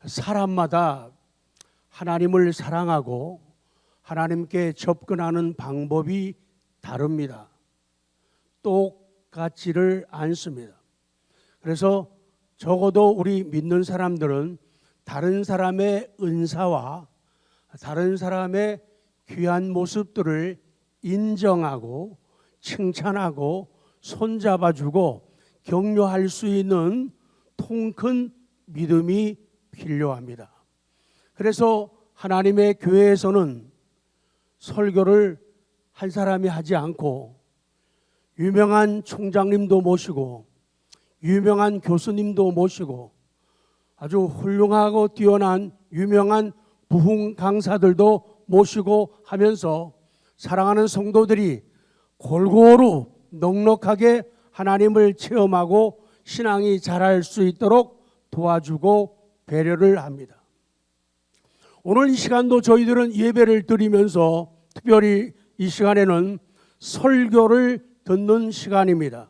사람마다 하나님을 사랑하고 하나님께 접근하는 방법이 다릅니다. 똑같지를 않습니다. 그래서 적어도 우리 믿는 사람들은 다른 사람의 은사와 다른 사람의 귀한 모습들을 인정하고 칭찬하고 손잡아주고 격려할 수 있는 통큰 믿음이 필요합니다. 그래서 하나님의 교회에서는 설교를 한 사람이 하지 않고 유명한 총장님도 모시고 유명한 교수님도 모시고 아주 훌륭하고 뛰어난 유명한 부흥 강사들도 모시고 하면서 사랑하는 성도들이 골고루 넉넉하게 하나님을 체험하고 신앙이 자랄 수 있도록 도와주고 배려를 합니다. 오늘 이 시간도 저희들은 예배를 드리면서 특별히 이 시간에는 설교를 듣는 시간입니다.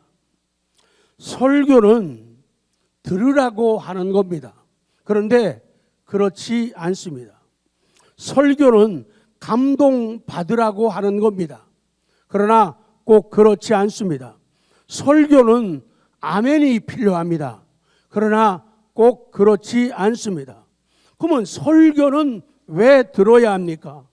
설교는 들으라고 하는 겁니다. 그런데 그렇지 않습니다. 설교는 감동받으라고 하는 겁니다. 그러나 꼭 그렇지 않습니다. 설교는 아멘이 필요합니다. 그러나 꼭 그렇지 않습니다. 그러면 설교는 왜 들어야 합니까?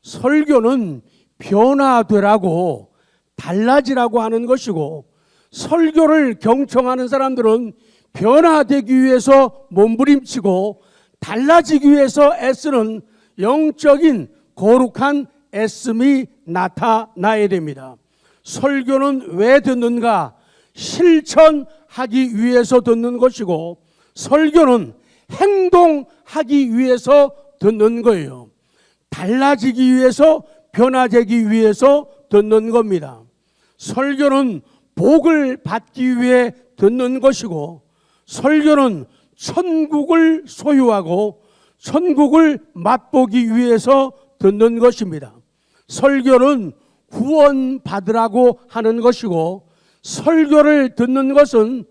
설교는 변화되라고 달라지라고 하는 것이고 설교를 경청하는 사람들은 변화되기 위해서 몸부림치고 달라지기 위해서 애쓰는 영적인 거룩한 애씀이 나타나야 됩니다. 설교는 왜 듣는가? 실천하기 위해서 듣는 것이고 설교는 행동하기 위해서 듣는 거예요. 달라지기 위해서 변화되기 위해서 듣는 겁니다. 설교는 복을 받기 위해 듣는 것이고 설교는 천국을 소유하고 천국을 맛보기 위해서 듣는 것입니다. 설교는 구원받으라고 하는 것이고 설교를 듣는 것은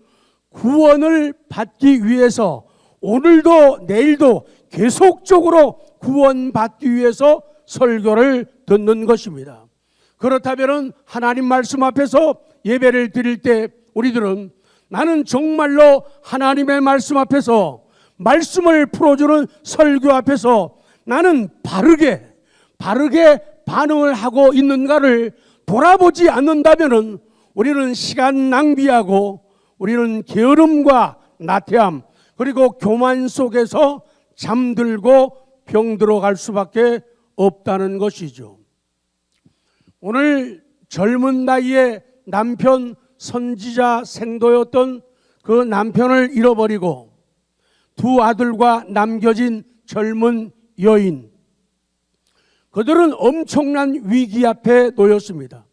구원을 받기 위해서 오늘도 내일도 계속적으로 구원받기 위해서 설교를 듣는 것입니다. 그렇다면 하나님 말씀 앞에서 예배를 드릴 때 우리들은 나는 정말로 하나님의 말씀 앞에서 말씀을 풀어주는 설교 앞에서 나는 바르게 반응을 하고 있는가를 돌아보지 않는다면 우리는 시간 낭비하고 우리는 게으름과 나태함 그리고 교만 속에서 잠들고 병들어 갈 수밖에 없다는 것이죠. 오늘 젊은 나이에 남편 선지자 생도였던 그 남편을 잃어버리고 두 아들과 남겨진 젊은 여인, 그들은 엄청난 위기 앞에 놓였습니다.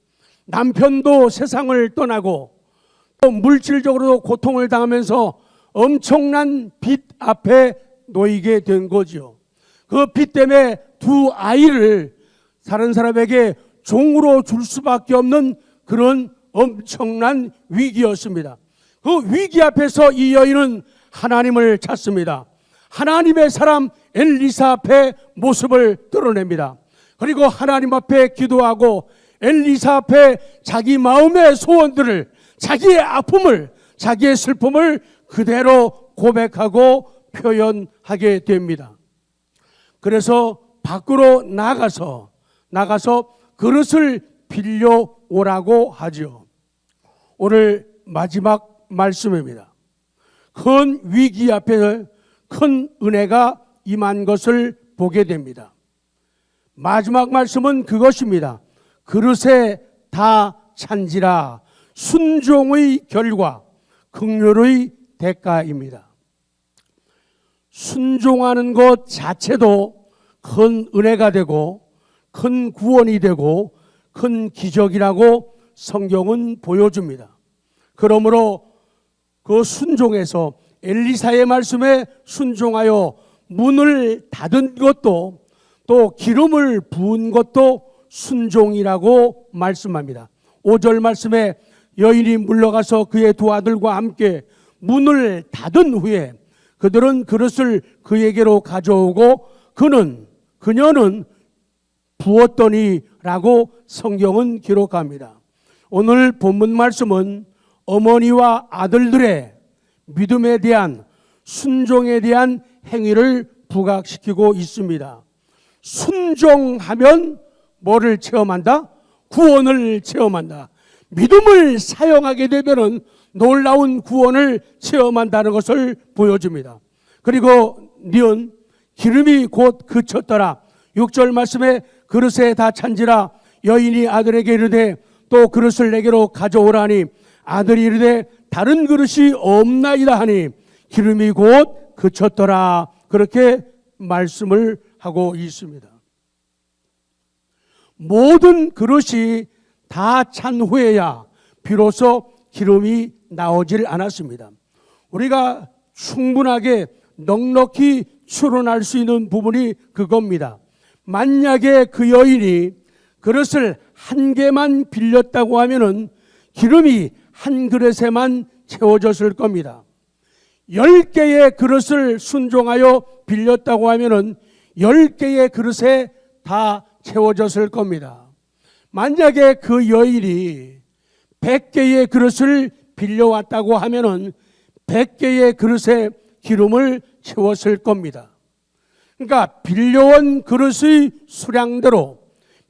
남편도 세상을 떠나고 또 물질적으로 고통을 당하면서 엄청난 빚 앞에 놓이게 된 거죠. 그 빚 때문에 두 아이를 다른 사람에게 종으로 줄 수밖에 없는 그런 엄청난 위기였습니다. 그 위기 앞에서 이 여인은 하나님을 찾습니다. 하나님의 사람 엘리사 앞에 모습을 드러냅니다. 그리고 하나님 앞에 기도하고 엘리사 앞에 자기 마음의 소원들을, 자기의 아픔을, 자기의 슬픔을 그대로 고백하고 표현하게 됩니다. 그래서 밖으로 나가서 그릇을 빌려오라고 하죠. 오늘 마지막 말씀입니다. 큰 위기 앞에 큰 은혜가 임한 것을 보게 됩니다. 마지막 말씀은 그것입니다. 그릇에 다 찬지라 순종의 결과 긍휼의 대가입니다. 순종하는 것 자체도 큰 은혜가 되고 큰 구원이 되고 큰 기적이라고 성경은 보여줍니다. 그러므로 그 순종에서 엘리사의 말씀에 순종하여 문을 닫은 것도 또 기름을 부은 것도 순종이라고 말씀합니다. 5절 말씀에 여인이 물러가서 그의 두 아들과 함께 문을 닫은 후에 그들은 그릇을 그에게로 가져오고 그녀는 부었더니라고 성경은 기록합니다. 오늘 본문 말씀은 어머니와 아들들의 믿음에 대한 순종에 대한 행위를 부각시키고 있습니다. 순종하면 뭐를 체험한다? 구원을 체험한다. 믿음을 사용하게 되면 놀라운 구원을 체험한다는 것을 보여줍니다. 그리고 니은 기름이 곧 그쳤더라. 6절 말씀에 그릇에 다 찬지라. 여인이 아들에게 이르되 또 그릇을 내게로 가져오라니 아들이 이르되 다른 그릇이 없나이다 하니 기름이 곧 그쳤더라. 그렇게 말씀을 하고 있습니다. 모든 그릇이 다 찬 후에야 비로소 기름이 나오질 않았습니다. 우리가 충분하게 넉넉히 추론할 수 있는 부분이 그겁니다. 만약에 그 여인이 그릇을 한 개만 빌렸다고 하면은 기름이 한 그릇에만 채워졌을 겁니다. 10개의 그릇을 순종하여 빌렸다고 하면은 10개의 그릇에 다 채워졌을 겁니다. 만약에 그 여인이 100개의 그릇을 빌려왔다고 하면은 100개의 그릇에 기름을 채웠을 겁니다. 그러니까 빌려온 그릇의 수량대로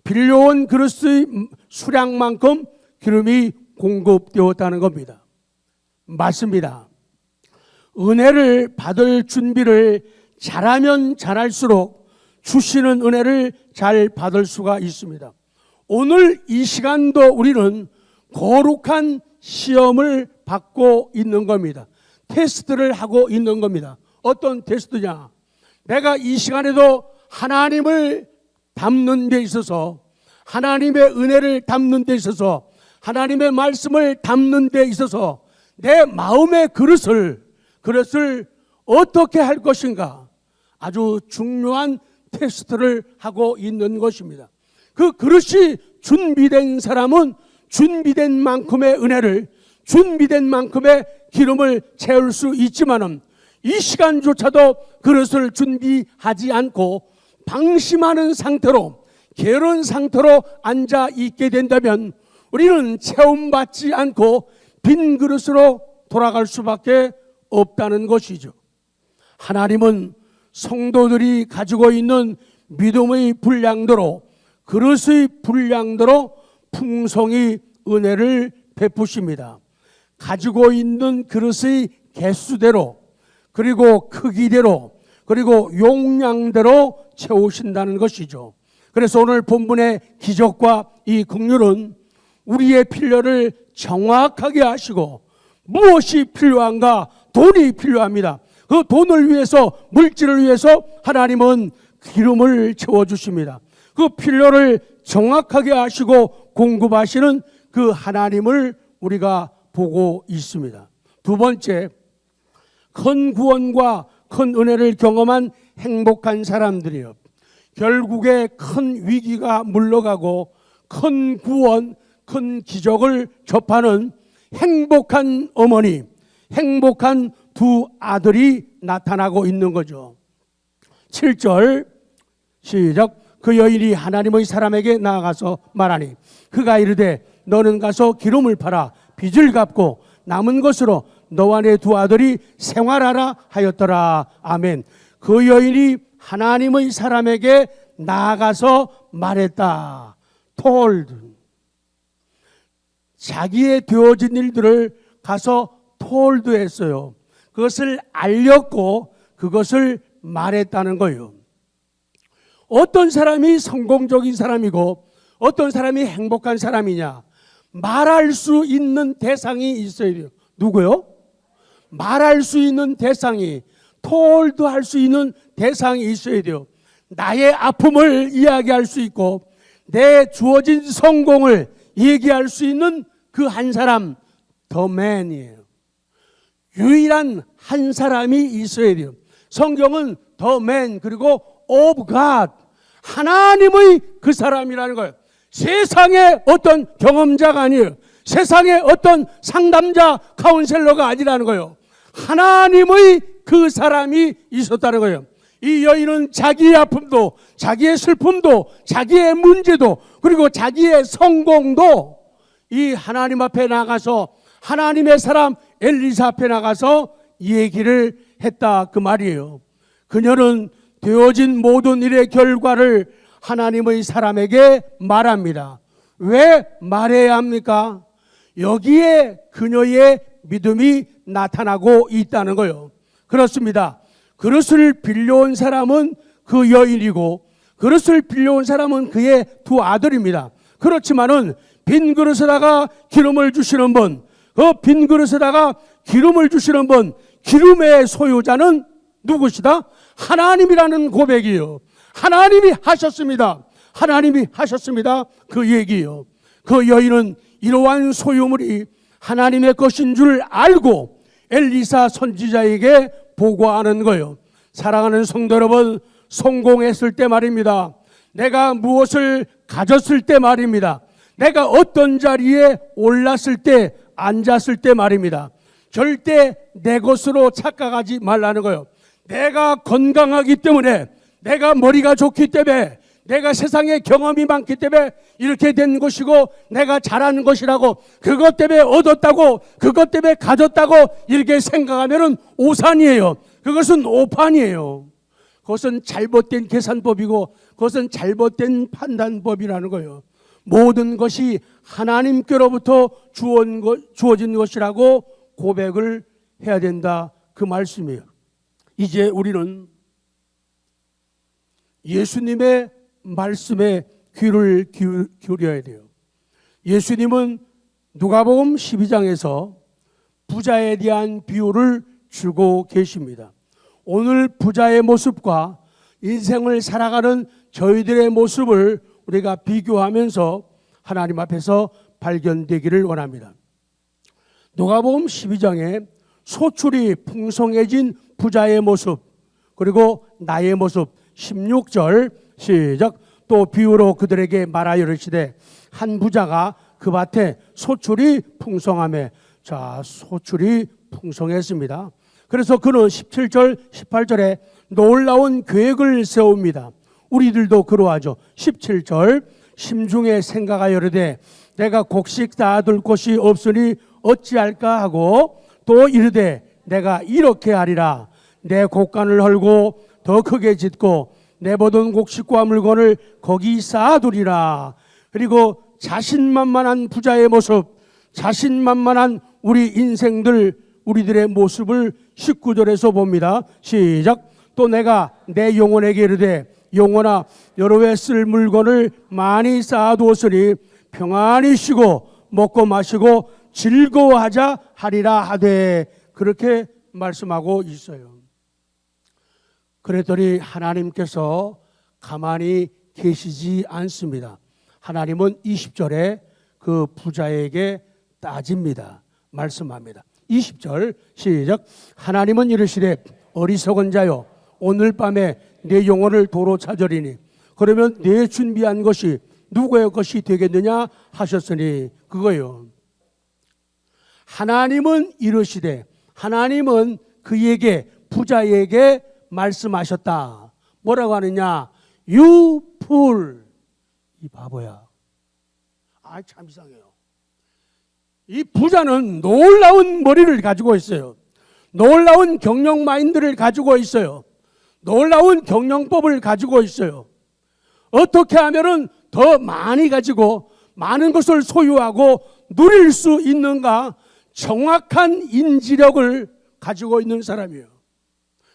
빌려온 그릇의 수량만큼 기름이 공급되었다는 겁니다. 맞습니다. 은혜를 받을 준비를 잘하면 잘할수록 주시는 은혜를 잘 받을 수가 있습니다. 오늘 이 시간도 우리는 거룩한 시험을 받고 있는 겁니다. 테스트를 하고 있는 겁니다. 어떤 테스트냐? 내가 이 시간에도 하나님을 담는 데 있어서, 하나님의 은혜를 담는 데 있어서, 하나님의 말씀을 담는 데 있어서 내 마음의 그릇을 어떻게 할 것인가? 아주 중요한 테스트를 하고 있는 것입니다. 그 그릇이 준비된 사람은 준비된 만큼의 은혜를, 준비된 만큼의 기름을 채울 수 있지만은 이 시간조차도 그릇을 준비하지 않고 방심하는 상태로, 게으른 상태로 앉아 있게 된다면 우리는 체험받지 않고 빈 그릇으로 돌아갈 수밖에 없다는 것이죠. 하나님은 성도들이 가지고 있는 믿음의 분량대로, 그릇의 분량대로 풍성히 은혜를 베푸십니다. 가지고 있는 그릇의 개수대로, 그리고 크기대로, 그리고 용량대로 채우신다는 것이죠. 그래서 오늘 본문의 기적과 이 긍휼은 우리의 필요를 정확하게 하시고, 무엇이 필요한가? 돈이 필요합니다. 그 돈을 위해서, 물질을 위해서 하나님은 기름을 채워주십니다. 그 필요를 정확하게 하시고 공급하시는 그 하나님을 우리가 보고 있습니다. 두 번째, 큰 구원과 큰 은혜를 경험한 행복한 사람들이요, 결국에 큰 위기가 물러가고 큰 구원, 큰 기적을 접하는 행복한 어머니, 행복한 두 아들이 나타나고 있는 거죠. 7절 시작. 그 여인이 하나님의 사람에게 나아가서 말하니 그가 이르되 너는 가서 기름을 팔아 빚을 갚고 남은 것으로 너와 내 두 아들이 생활하라 하였더라. 아멘. 그 여인이 하나님의 사람에게 나아가서 말했다. told. 자기의 되어진 일들을 가서 told 했어요. 그것을 알렸고 그것을 말했다는 거예요. 어떤 사람이 성공적인 사람이고 어떤 사람이 행복한 사람이냐? 말할 수 있는 대상이 있어야 돼요. 누구요? 말할 수 있는 대상이, told 할 수 있는 대상이 있어야 돼요. 나의 아픔을 이야기할 수 있고 내 주어진 성공을 얘기할 수 있는 그 한 사람, the man이에요. 유일한 한 사람이 있어야 돼요. 성경은 the man 그리고 of God, 하나님의 그 사람이라는 거예요. 세상의 어떤 경험자가 아니에요. 세상의 어떤 상담자, 카운셀러가 아니라는 거예요. 하나님의 그 사람이 있었다는 거예요. 이 여인은 자기의 아픔도, 자기의 슬픔도, 자기의 문제도, 그리고 자기의 성공도 이 하나님 앞에 나가서, 하나님의 사람 엘리사 앞에 나가서 얘기를 했다 그 말이에요. 그녀는 되어진 모든 일의 결과를 하나님의 사람에게 말합니다. 왜 말해야 합니까? 여기에 그녀의 믿음이 나타나고 있다는 거예요. 그렇습니다. 그릇을 빌려온 사람은 그 여인이고, 그릇을 빌려온 사람은 그의 두 아들입니다. 그렇지만은 빈 그릇에다가 기름을 주시는 분, 그 빈 그릇에다가 기름을 주시는 분, 기름의 소유자는 누구시다? 하나님이라는 고백이요. 하나님이 하셨습니다. 하나님이 하셨습니다. 그 얘기요. 그 여인은 이러한 소유물이 하나님의 것인 줄 알고 엘리사 선지자에게 보고하는 거예요. 사랑하는 성도 여러분, 성공했을 때 말입니다. 내가 무엇을 가졌을 때 말입니다. 내가 어떤 자리에 올랐을 때, 앉았을 때 말입니다. 절대 내 것으로 착각하지 말라는 거예요. 내가 건강하기 때문에, 내가 머리가 좋기 때문에, 내가 세상에 경험이 많기 때문에 이렇게 된 것이고, 내가 잘하는 것이라고, 그것 때문에 얻었다고, 그것 때문에 가졌다고 이렇게 생각하면 오산이에요. 그것은 오판이에요. 그것은 잘못된 계산법이고, 그것은 잘못된 판단법이라는 거예요. 모든 것이 하나님께로부터 주어진 것이라고 고백을 해야 된다 그 말씀이에요. 이제 우리는 예수님의 말씀에 귀를 기울여야 돼요. 예수님은 누가복음 12장에서 부자에 대한 비유를 주고 계십니다. 오늘 부자의 모습과 인생을 살아가는 저희들의 모습을 우리가 비교하면서 하나님 앞에서 발견되기를 원합니다. 누가복음 12장에 소출이 풍성해진 부자의 모습, 그리고 나의 모습, 16절 시작. 또 비유로 그들에게 말하여 이르시되 한 부자가 그 밭에 소출이 풍성하매. 자, 소출이 풍성했습니다. 그래서 그는 17절 18절에 놀라운 계획을 세웁니다. 우리들도 그러하죠. 17절 심중에 생각하여 이르되 내가 곡식 쌓아둘 곳이 없으니 어찌할까 하고, 또 이르되 내가 이렇게 하리라. 내 곡간을 헐고 더 크게 짓고 내 모든 곡식과 물건을 거기 쌓아두리라. 그리고 자신만만한 부자의 모습, 자신만만한 우리 인생들, 우리들의 모습을 19절에서 봅니다. 시작. 또 내가 내 영혼에게 이르되 영혼아, 여러 해 쓸 물건을 많이 쌓아두었으니 평안히 쉬고 먹고 마시고 즐거워하자 하리라 하되. 그렇게 말씀하고 있어요. 그랬더니 하나님께서 가만히 계시지 않습니다. 하나님은 20절에 그 부자에게 따집니다. 말씀합니다. 20절 시작. 하나님은 이르시되 어리석은 자여, 오늘 밤에 내 영혼을 도로 찾으리니 그러면 내 준비한 것이 누구의 것이 되겠느냐 하셨으니. 그거요. 하나님은 이르시되, 하나님은 그에게, 부자에게 말씀하셨다. 뭐라고 하느냐? You fool. 이 바보야. 아, 참 이상해요. 이 부자는 놀라운 머리를 가지고 있어요. 놀라운 경영 마인드를 가지고 있어요. 놀라운 경영법을 가지고 있어요. 어떻게 하면은 더 많이 가지고 많은 것을 소유하고 누릴 수 있는가, 정확한 인지력을 가지고 있는 사람이에요.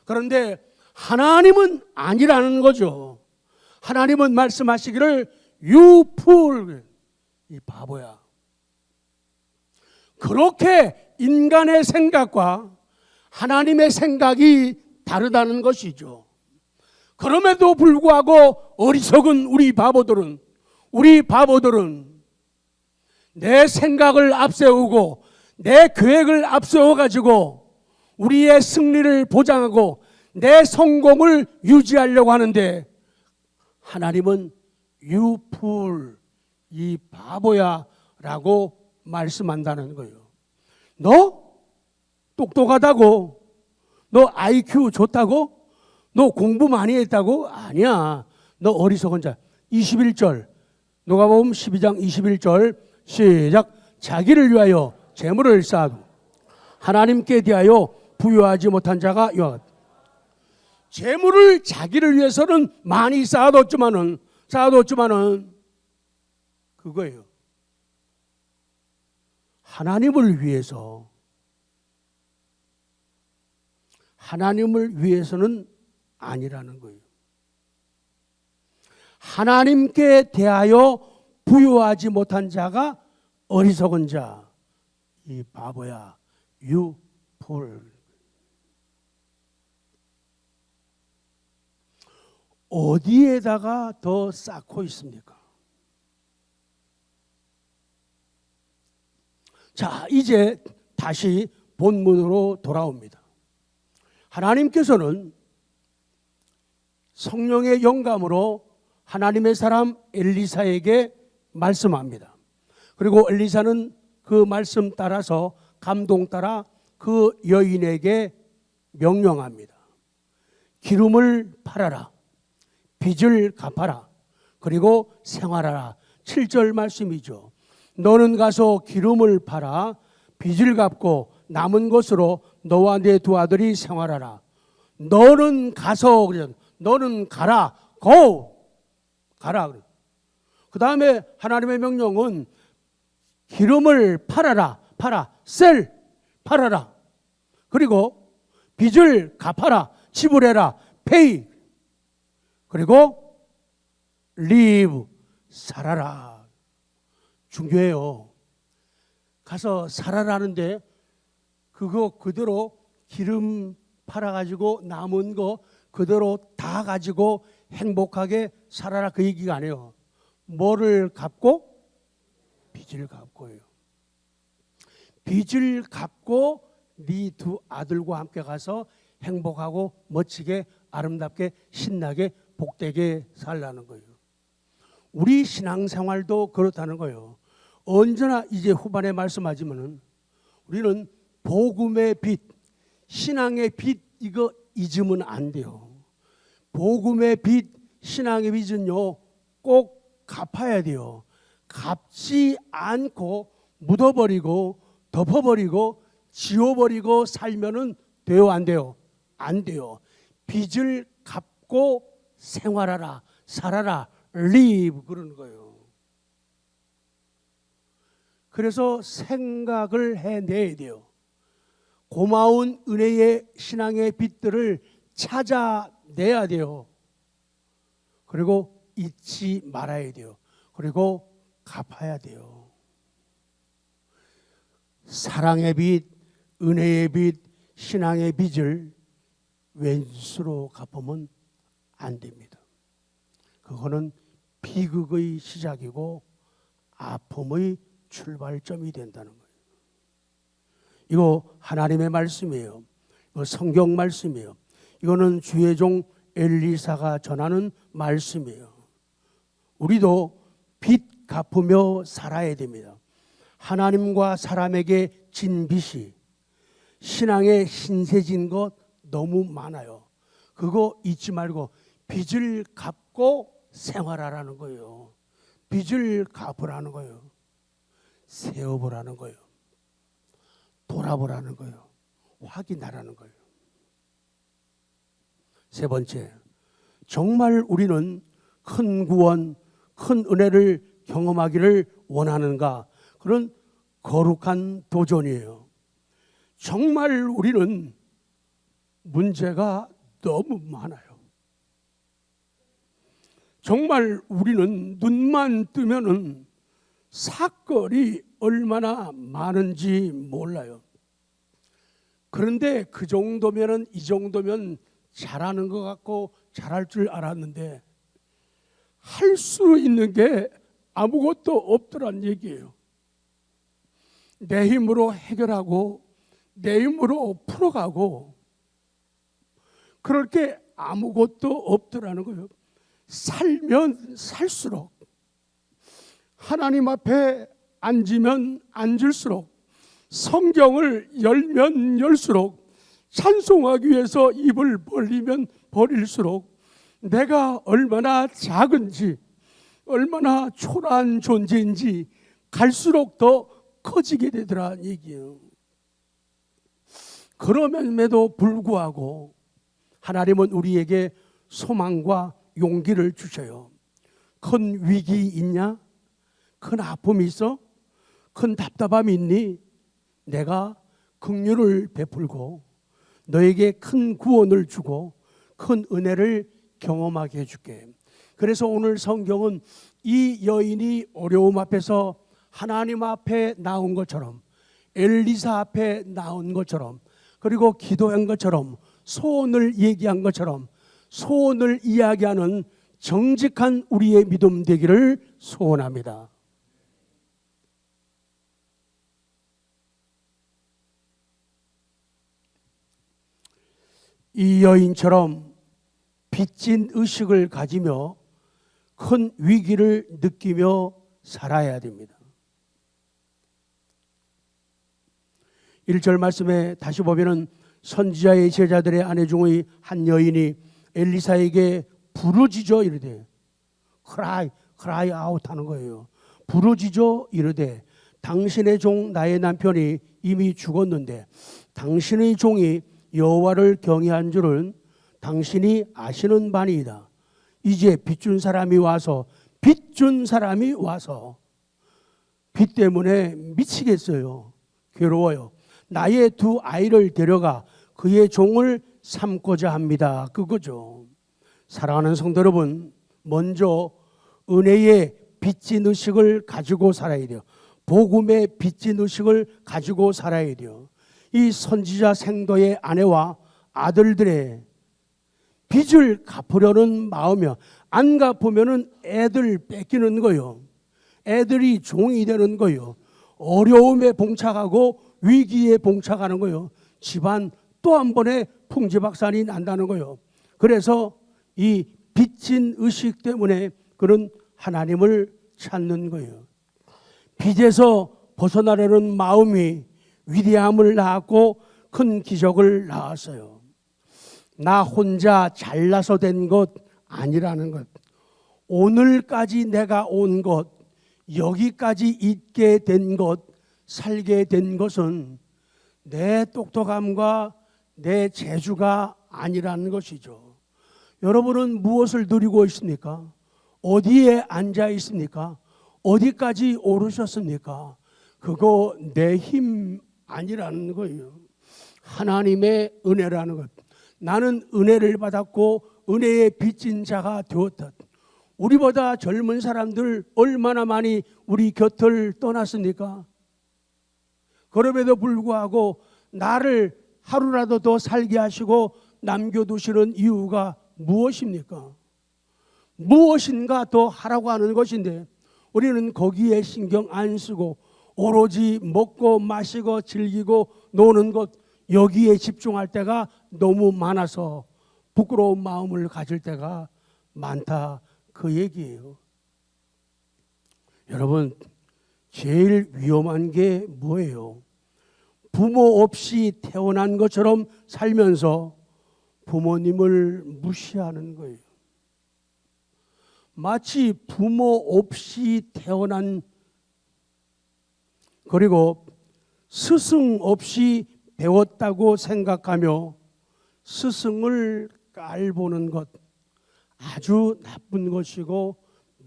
그런데 하나님은 아니라는 거죠. 하나님은 말씀하시기를 You fool, 이 바보야. 그렇게 인간의 생각과 하나님의 생각이 다르다는 것이죠. 그럼에도 불구하고 어리석은 우리 바보들은 내 생각을 앞세우고 내 계획을 앞세워 가지고 우리의 승리를 보장하고 내 성공을 유지하려고 하는데, 하나님은 You fool, 이 바보야 라고 말씀한다는 거예요. 너 똑똑하다고, 너 IQ 좋다고? 너 공부 많이 했다고? 아니야. 너 어리석은 자. 21절. 누가복음 12장 21절 시작. 자기를 위하여 재물을 쌓아도 하나님께 대하여 부유하지 못한 자가 이와 같다. 재물을 자기를 위해서는 많이 쌓아뒀지만은 그거예요. 하나님을 위해서는 아니라는 거예요. 하나님께 대하여 부유하지 못한 자가 어리석은 자. 이 바보야. You fool. 어디에다가 더 쌓고 있습니까? 자, 이제 다시 본문으로 돌아옵니다. 하나님께서는 성령의 영감으로 하나님의 사람 엘리사에게 말씀합니다. 그리고 엘리사는 그 말씀 따라서 감동 따라 그 여인에게 명령합니다. 기름을 팔아라. 빚을 갚아라. 그리고 생활하라. 7절 말씀이죠. 너는 가서 기름을 팔아 빚을 갚고 남은 것으로 너와 네 두 아들이 생활하라. 너는 가서, 너는 가라. go. 가라. 그 다음에 하나님의 명령은 기름을 팔아라. sell. 팔아라. 그리고 빚을 갚아라. 지불해라. pay. 그리고 live. 살아라. 중요해요. 가서 살아라는데 그거 그대로 기름 팔아가지고 남은 거 그대로 다 가지고 행복하게 살아라 그 얘기가 아니에요. 뭐를 갚고? 빚을 갚고요. 빚을 갚고 네 두 아들과 함께 가서 행복하고 멋지게 아름답게 신나게 복되게 살라는 거예요. 우리 신앙생활도 그렇다는 거예요. 언제나 이제 후반에 말씀하지만은 우리는 복음의 빚, 신앙의 빚 이거 잊으면 안 돼요. 복음의 빚, 신앙의 빚은요 꼭 갚아야 돼요. 갚지 않고 묻어버리고 덮어버리고 지워버리고 살면은 돼요, 안 돼요? 안 돼요. 빚을 갚고 생활하라, 살아라, live 그러는 거예요. 그래서 생각을 해내야 돼요. 고마운 은혜의 신앙의 빚들을 찾아내야 돼요. 그리고 잊지 말아야 돼요. 그리고 갚아야 돼요. 사랑의 빚, 은혜의 빚, 신앙의 빚을 왼수로 갚으면 안 됩니다. 그거는 비극의 시작이고 아픔의 출발점이 된다는 거예요. 이거 하나님의 말씀이에요. 이거 성경 말씀이에요. 이거는 주의 종 엘리사가 전하는 말씀이에요. 우리도 빚 갚으며 살아야 됩니다. 하나님과 사람에게 진 빚이 신앙에 신세진 것 너무 많아요. 그거 잊지 말고 빚을 갚고 생활하라는 거예요. 빚을 갚으라는 거예요. 세워보라는 거예요. 돌아보라는 거예요. 확인하라는 거예요. 세 번째, 정말 우리는 큰 구원, 큰 은혜를 경험하기를 원하는가? 그런 거룩한 도전이에요. 정말 우리는 문제가 너무 많아요. 정말 우리는 눈만 뜨면은 사건이 얼마나 많은지 몰라요. 그런데 그 정도면은 이 정도면 잘하는 것 같고 잘할 줄 알았는데 할 수 있는 게 아무것도 없더란 얘기예요. 내 힘으로 해결하고 내 힘으로 풀어가고 그럴 게 아무것도 없더라는 거예요. 살면 살수록 하나님 앞에 앉으면 앉을수록 성경을 열면 열수록 찬송하기 위해서 입을 벌리면 벌릴수록 내가 얼마나 작은지, 얼마나 초라한 존재인지 갈수록 더 커지게 되더라는 얘기예요. 그럼에도 불구하고 하나님은 우리에게 소망과 용기를 주셔요. 큰 위기 있냐? 큰 아픔이 있어? 큰 답답함이 있니? 내가 긍휼을 베풀고 너에게 큰 구원을 주고 큰 은혜를 경험하게 해줄게. 그래서 오늘 성경은 이 여인이 어려움 앞에서 하나님 앞에 나온 것처럼, 엘리사 앞에 나온 것처럼, 그리고 기도한 것처럼, 소원을 얘기한 것처럼 소원을 이야기하는 정직한 우리의 믿음 되기를 소원합니다. 이 여인처럼 빚진 의식을 가지며 큰 위기를 느끼며 살아야 됩니다. 1절 말씀에 다시 보면은 선지자의 제자들의 아내 중의 한 여인이 엘리사에게 부르짖어 이르되, cry out 하는 거예요. 부르짖어 이르되, 당신의 종 나의 남편이 이미 죽었는데 당신의 종이 여호와를 경외한 줄은 당신이 아시는 바니이다. 이제 빚준 사람이 와서 빚 때문에 미치겠어요. 괴로워요. 나의 두 아이를 데려가 그의 종을 삼고자 합니다. 그거죠. 사랑하는 성도 여러분, 먼저 은혜의 빚진 의식을 가지고 살아야 돼요. 복음의 빚진 의식을 가지고 살아야 돼요. 이 선지자 생도의 아내와 아들들의 빚을 갚으려는 마음이요, 안 갚으면은 애들 뺏기는 거요, 애들이 종이 되는 거요, 어려움에 봉착하고 위기에 봉착하는 거요, 집안 또 한 번의 풍지박산이 난다는 거요. 그래서 이 빚진 의식 때문에 그런 하나님을 찾는 거예요. 빚에서 벗어나려는 마음이 위대함을 낳았고 큰 기적을 낳았어요. 나 혼자 잘나서 된 것 아니라는 것, 오늘까지 내가 온 것, 여기까지 있게 된 것, 살게 된 것은 내 똑똑함과 내 재주가 아니라는 것이죠. 여러분은 무엇을 누리고 있습니까? 어디에 앉아 있습니까? 어디까지 오르셨습니까? 그거 내 힘 아니라는 거예요. 하나님의 은혜라는 것. 나는 은혜를 받았고 은혜의 빚진 자가 되었다. 우리보다 젊은 사람들 얼마나 많이 우리 곁을 떠났습니까? 그럼에도 불구하고 나를 하루라도 더 살게 하시고 남겨두시는 이유가 무엇입니까? 무엇인가 더 하라고 하는 것인데 우리는 거기에 신경 안 쓰고 오로지 먹고 마시고 즐기고 노는 것, 여기에 집중할 때가 너무 많아서 부끄러운 마음을 가질 때가 많다, 그 얘기예요. 여러분, 제일 위험한 게 뭐예요? 부모 없이 태어난 것처럼 살면서 부모님을 무시하는 거예요. 마치 부모 없이 태어난, 그리고 스승 없이 배웠다고 생각하며 스승을 깔보는 것, 아주 나쁜 것이고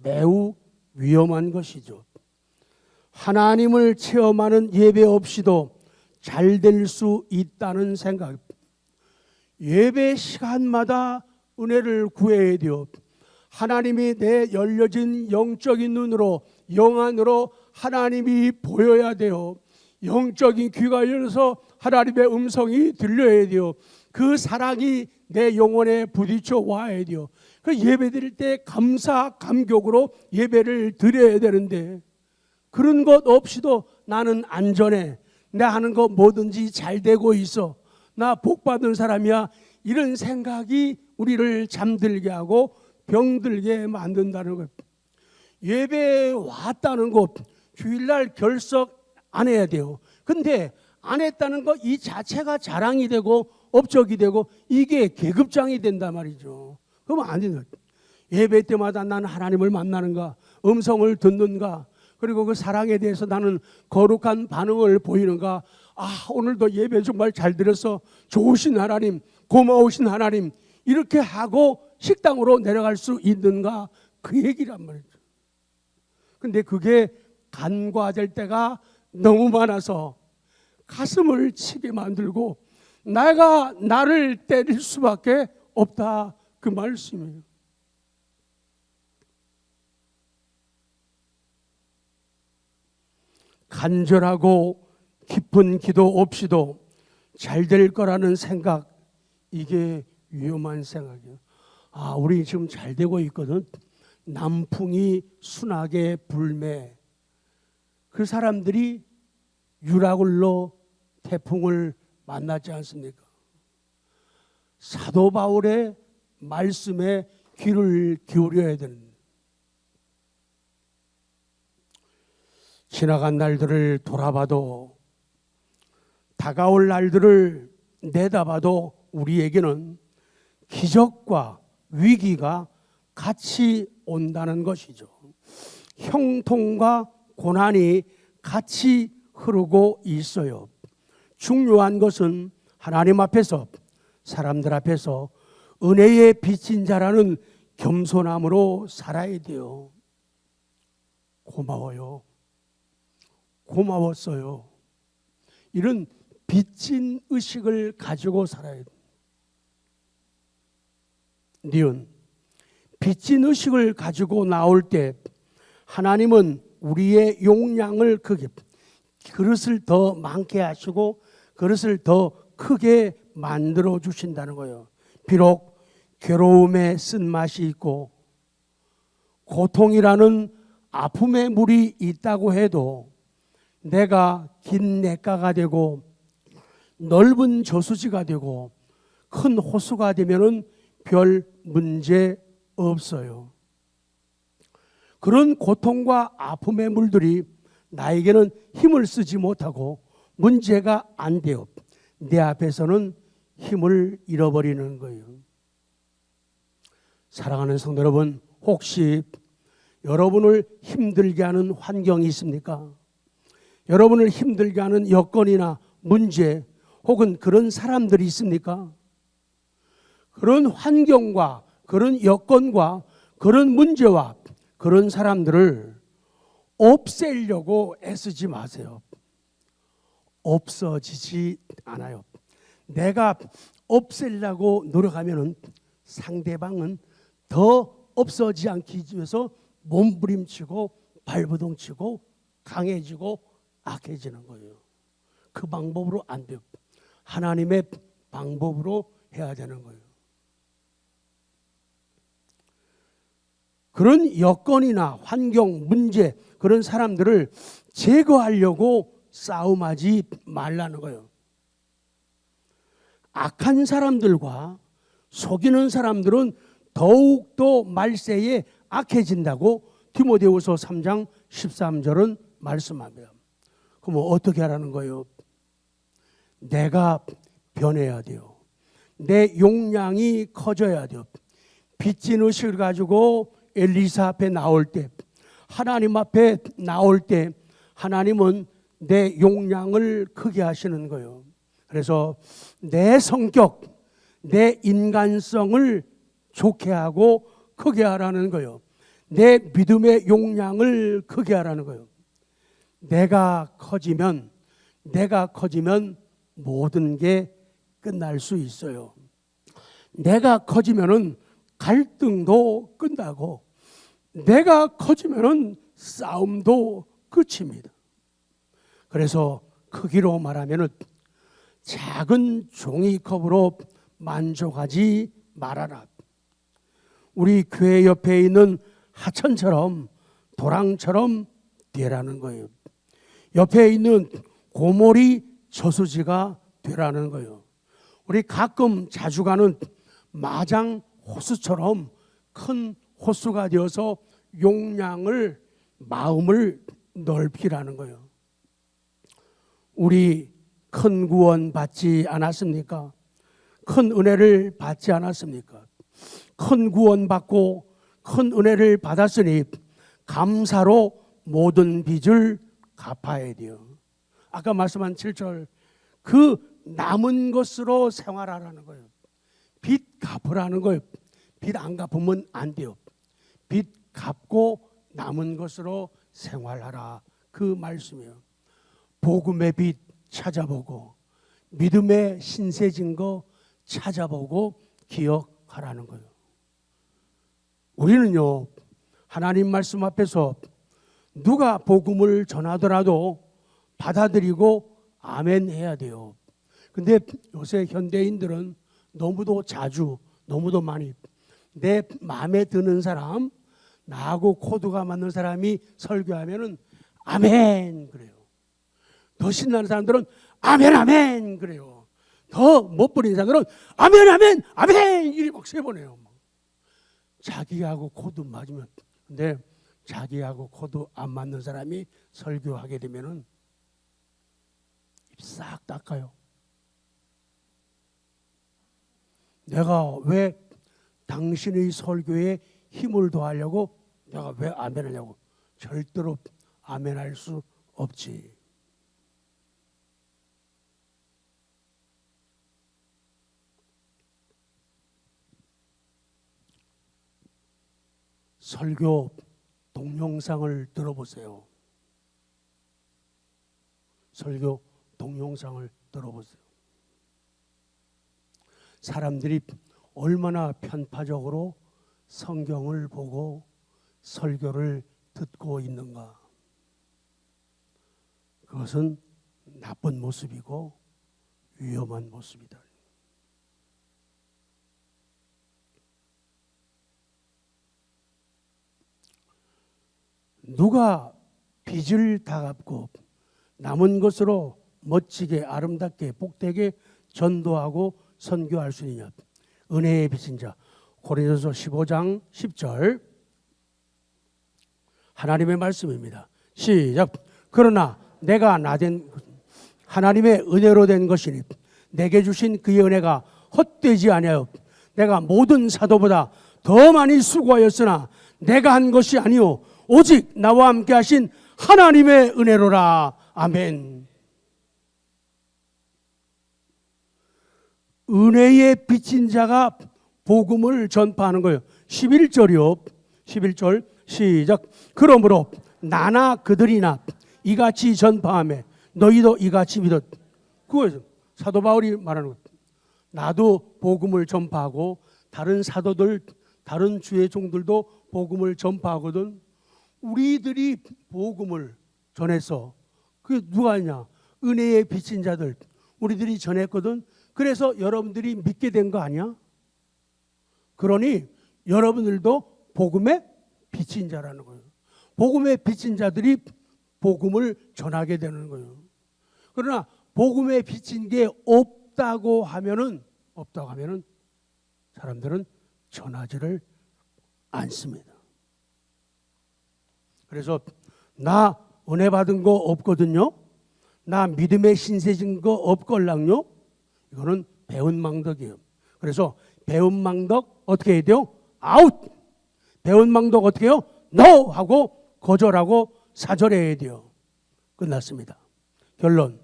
매우 위험한 것이죠. 하나님을 체험하는 예배 없이도 잘 될 수 있다는 생각, 예배 시간마다 은혜를 구해야 돼요. 하나님이 내 열려진 영적인 눈으로, 영안으로 하나님이 보여야 돼요. 영적인 귀가 열려서 하나님의 음성이 들려야 돼요. 그 사랑이 내 영혼에 부딪혀 와야 돼요. 그 예배 드릴 때 감사 감격으로 예배를 드려야 되는데 그런 것 없이도 나는 안전해, 내 하는 거 뭐든지 잘 되고 있어, 나 복 받은 사람이야, 이런 생각이 우리를 잠들게 하고 병들게 만든다는 것. 예배에 왔다는 것, 주일날 결석 안 해야 돼요. 근데 안 했다는 거 이 자체가 자랑이 되고 업적이 되고 이게 계급장이 된단 말이죠. 그러면 안 된다. 예배 때마다 나는 하나님을 만나는가, 음성을 듣는가, 그리고 그 사랑에 대해서 나는 거룩한 반응을 보이는가. 오늘도 예배 정말 잘 드려서 좋으신 하나님, 고마우신 하나님, 이렇게 하고 식당으로 내려갈 수 있는가, 그 얘기란 말이죠. 근데 그게 간과될 때가 너무 많아서 가슴을 치게 만들고 내가 나를 때릴 수밖에 없다, 그 말씀이에요. 간절하고 깊은 기도 없이도 잘 될 거라는 생각, 이게 위험한 생각이에요. 우리 지금 잘 되고 있거든. 남풍이 순하게 불매. 그 사람들이 유라굴로 태풍을 만났지 않습니까? 사도 바울의 말씀에 귀를 기울여야 되는, 지나간 날들을 돌아봐도, 다가올 날들을 내다봐도 우리에게는 기적과 위기가 같이 온다는 것이죠. 형통과 고난이 같이 흐르고 있어요. 중요한 것은 하나님 앞에서, 사람들 앞에서 은혜의 빚진 자라는 겸손함으로 살아야 돼요. 고마워요. 고마웠어요. 이런 빚진 의식을 가지고 살아야 돼요. 니은 빚진 의식을 가지고 나올 때 하나님은 우리의 용량을 크게, 그릇을 더 많게 하시고 그릇을 더 크게 만들어 주신다는 거예요. 비록 괴로움에 쓴맛이 있고 고통이라는 아픔의 물이 있다고 해도 내가 긴 냇가가 되고 넓은 저수지가 되고 큰 호수가 되면은 별 문제 없어요. 그런 고통과 아픔의 물들이 나에게는 힘을 쓰지 못하고 문제가 안 돼요. 내 앞에서는 힘을 잃어버리는 거예요. 사랑하는 성도 여러분, 혹시 여러분을 힘들게 하는 환경이 있습니까? 여러분을 힘들게 하는 여건이나 문제, 혹은 그런 사람들이 있습니까? 그런 환경과 그런 여건과 그런 문제와 그런 사람들을 없애려고 애쓰지 마세요. 없어지지 않아요. 내가 없애려고 노력하면 상대방은 더 없어지지 않기 위해서 몸부림치고 발버둥치고 강해지고 악해지는 거예요. 그 방법으로 안 돼요. 하나님의 방법으로 해야 되는 거예요. 그런 여건이나 환경, 문제, 그런 사람들을 제거하려고 싸움하지 말라는 거예요. 악한 사람들과 속이는 사람들은 더욱더 말세에 악해진다고 디모데후서 3장 13절은 말씀합니다. 그럼 어떻게 하라는 거예요? 내가 변해야 돼요. 내 용량이 커져야 돼요. 빚진 의식을 가지고 엘리사 앞에 나올 때, 하나님 앞에 나올 때 하나님은 내 용량을 크게 하시는 거예요. 그래서 내 성격, 내 인간성을 좋게 하고 크게 하라는 거예요. 내 믿음의 용량을 크게 하라는 거예요. 내가 커지면 모든 게 끝날 수 있어요. 내가 커지면은 갈등도 끝나고, 내가 커지면은 싸움도 끝입니다. 그래서 크기로 말하면은 작은 종이컵으로 만족하지 말아라. 우리 교회 옆에 있는 하천처럼, 도랑처럼 되라는 거예요. 옆에 있는 고모리 저수지가 되라는 거예요. 우리 가끔 자주 가는 마장 호수처럼 큰 호수가 되어서 용량을, 마음을 넓히라는 거예요. 우리 큰 구원 받지 않았습니까? 큰 은혜를 받지 않았습니까? 큰 구원 받고 큰 은혜를 받았으니 감사로 모든 빚을 갚아야 돼요. 아까 말씀한 7절, 그 남은 것으로 생활하라는 거예요. 빚 갚으라는 거예요. 빚 안 갚으면 안 돼요. 빚 갚고 남은 것으로 생활하라, 그 말씀이에요. 복음의 빚 찾아보고 믿음의 신세 증거 찾아보고 기억하라는 거예요. 우리는요, 하나님 말씀 앞에서 누가 복음을 전하더라도 받아들이고 아멘 해야 돼요. 근데 요새 현대인들은 너무도 자주, 너무도 많이 내 마음에 드는 사람, 나하고 코드가 맞는 사람이 설교하면은 아멘 그래요. 더 신나는 사람들은 아멘 아멘 그래요. 더 못 부리는 사람들은 아멘 아멘 아멘 이리 막 세 번 해요. 자기하고 코드 맞으면. 근데 자기하고 코드 안 맞는 사람이 설교하게 되면은 입 싹 닦아요. 내가 왜 당신의 설교에 힘을 더하려고 내가 왜 아멘하냐고. 절대로 아멘할 수 없지. 설교 동영상을 들어보세요. 설교 동영상을 들어보세요. 사람들이 얼마나 편파적으로 성경을 보고 설교를 듣고 있는가. 그것은 나쁜 모습이고 위험한 모습이다. 누가 빚을 다 갚고 남은 것으로 멋지게 아름답게 복되게 전도하고 선교할 수 있느냐. 은혜의 빚진 자. 고린도서 15장 10절 하나님의 말씀입니다. 시작. 그러나 내가 나된 하나님의 은혜로 된 것이니 내게 주신 그의 은혜가 헛되지 아니하여 내가 모든 사도보다 더 많이 수고하였으나 내가 한 것이 아니요 오직 나와 함께 하신 하나님의 은혜로라. 아멘. 은혜의 빚진 자가 복음을 전파하는 거예요. 11절이요. 11절 시작. 그러므로 나나 그들이나 이같이 전파하며 너희도 이같이 믿었. 그거예요. 사도 바울이 말하는 것. 나도 복음을 전파하고 다른 사도들, 다른 주의 종들도 복음을 전파하거든. 우리들이 복음을 전해서 그게 누가 있냐? 은혜의 빚진 자들 우리들이 전했거든. 그래서 여러분들이 믿게 된 거 아니야? 그러니 여러분들도 복음의 빚진 자라는 거예요. 복음의 빚진 자들이 복음을 전하게 되는 거예요. 그러나 복음의 빚진 게 없다고 하면은 사람들은 전하지를 않습니다. 그래서 나 은혜 받은 거 없거든요. 나 믿음의 신세 진 거 없걸랑요. 이거는 배운 망덕이에요. 그래서 배운 망덕 어떻게 해야 돼요? 아웃! 배운 망덕 어떻게 해요? NO! 하고 거절하고 사절해야 돼요. 끝났습니다. 결론.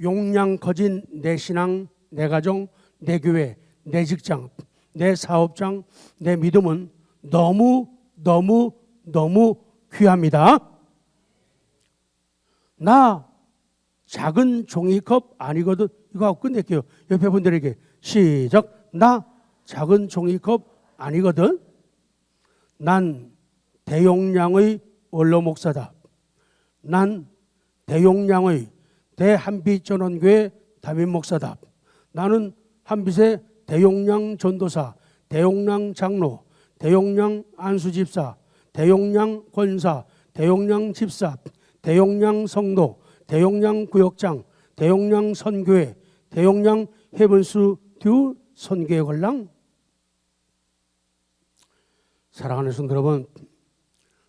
용량 커진 내 신앙, 내 가정, 내 교회, 내 직장, 내 사업장, 내 믿음은 너무 귀합니다. 나 작은 종이컵 아니거든. 이거 하고 끝낼게요. 옆에 분들에게 시작. 나 작은 종이컵 아니거든. 난 대용량의 원로 목사다. 난 대용량의 대한빛전원교회 담임 목사다. 나는 한빛의 대용량 전도사, 대용량 장로, 대용량 안수집사, 대용량 권사, 대용량 집사, 대용량 성도, 대용량 구역장, 대용량 선교회, 대용량 헤븐스 듀 선교회 걸랑. 사랑하는 성도 여러분,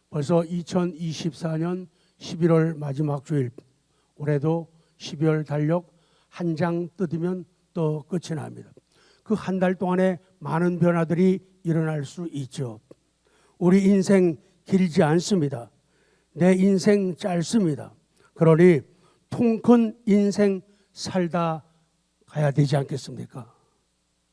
벌써 2024년 11월 마지막 주일, 올해도 12월 달력 한 장 뜯으면 또 끝이 납니다. 그 한 달 동안에 많은 변화들이 일어날 수 있죠. 우리 인생 길지 않습니다. 내 인생 짧습니다. 그러니 통 큰 인생 살다 가야 되지 않겠습니까?